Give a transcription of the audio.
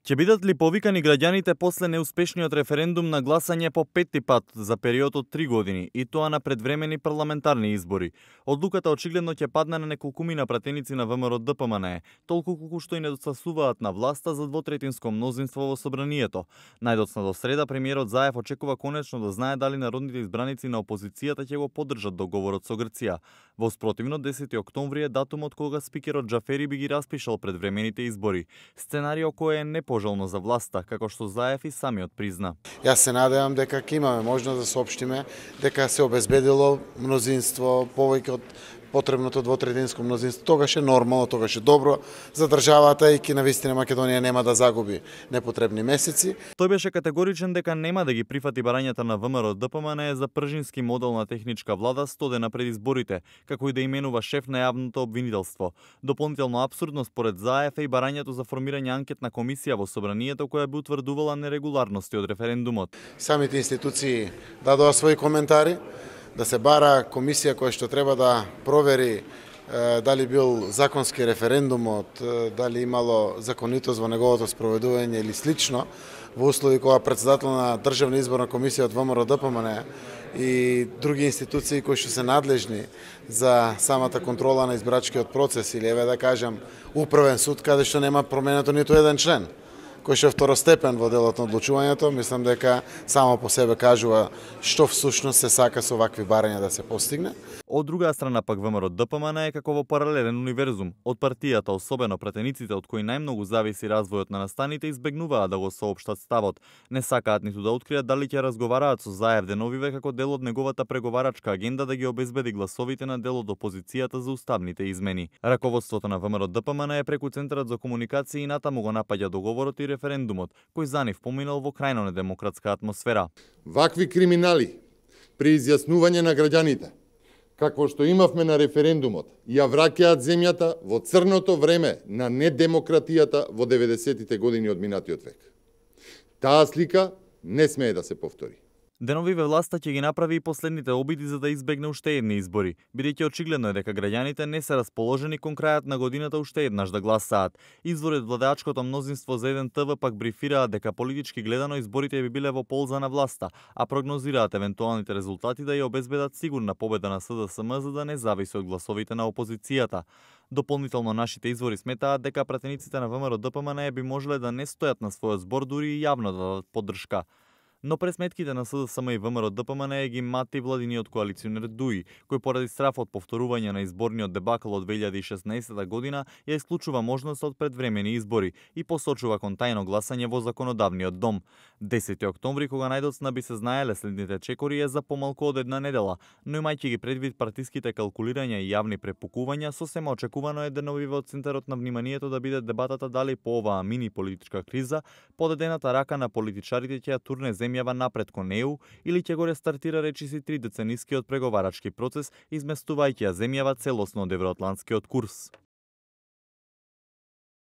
Ќе бидат ли повикани граѓаните после неуспешниот референдум на гласање по петти пат за период од 3 години, и тоа на предвремени парламентарни избори? Одлуката очигледно ќе падне на неколкумина пратеници на ВМРО ДПМН, толку колку што и недостасуваат на власта за двотретинско мнозинство во собранието. Најдоцна до среда премиерот Заев очекува конечно да знае дали народните избраници на опозицијата ќе го поддржат договорот со Грција. Во спротивно, 10 октомври е датумот кога спикерот Џафери би ги распишал предвремените избори. Сценарио кое е непожелно за власта, како што Заев и самиот призна. Јас се надевам дека ќе имаме можност да соопштиме дека се обезбедило мнозинство повеќе од потребното двотретинско мнозинство. Тогаш е нормално, тогаш е добро за државата и ки навистина Македонија нема да загуби непотребни месеци. Тој беше категоричен дека нема да ги прифати барањата на ВМРО ДПМН за пржински модел на техничка влада 100 дена пред изборите, како и да именува шеф на јавното обвинителство. Дополнително апсурдно според Заев е и барањето за формирање анкетна комисија во собранието која би утврдувала нерегуларности од референдумот. Самите институции дадоа своји коментари, да се бара комисија која што треба да провери дали бил законски референдумот, дали имало законитост во неговото спроведување или слично, во услови кога председател на Државна изборна комисија од ВМРО ДПМН и други институции кои што се надлежни за самата контрола на избирачкиот процес, или еве да кажам управен суд каде што нема променето ниту еден член, кој што е второстепен во делот на одлучувањето, мислам дека само по себе кажува што всушност се сака со вакви барања да се постигне. Од друга страна пак ВМРО ДПМН е како во паралелен универзум. Од партијата, особено пратениците од кои најмногу зависи развојот на настаните, избегнуваат да го соопштат ставот. Не сакаат ниту да откријат дали ќе разговараат со Заев деновиве како дел од неговата преговарачка агенда да ги обезбеди гласовите на дел од опозицијата за уставните измени. Раководството на ВМРО ДПМН е преку Центарот за комуникација и натаму го напаѓа договорот и референдумот, кој за нив поминал во крајно недемократска атмосфера. Вакви криминали при изјаснување на граѓаните, како што имавме на референдумот, ја враќаат земјата во црното време на недемократијата во 90-тите години од минатиот век. Таа слика не смее да се повтори. Деновиве власта ќе ги направи и последните обиди за да избегне уште едни избори, бидејќи очигледно е дека граѓаните не се расположени кон крајот на годината уште еднаш да гласаат. Извори од владеачкото мнозинство за еден ТВ пак брифираат дека политички гледано изборите би биле во полза на власта, а прогнозираат евентуалните резултати да ја обезбедат сигурна победа на СДСМ за да не зависи од гласовите на опозицијата. Дополнително нашите извори сметаат дека пратениците на ВМРО ДПМН би можеле да не стојат на својот збор дури и јавно да дадат поддршка. Но пресметките на СДСМ и ВМРО ДПМН ги мати владиниот коалиционер ДУИ, кој поради страф од повторување на изборниот дебакл од 2016 година ја исклучува можност од предвремени избори и посочува кон тајно гласање во законодавниот дом. 10 октомври, кога најдоцна би се знаеле следните чекори, е за помалку од една недела, но имајќи ги предвид партиските калкулирања и јавни препукувања, сосема очекувано е деновиве од центарот на вниманието да биде дебатата дали по оваа мини политичка криза подадената рака на политичарите ќе ја турне земјава напред кон ЕУ или ќе го рестартира речиси 3 деценискиот преговарачки процес, изместувајќи ја земјава целосно од евроатлантскиот курс.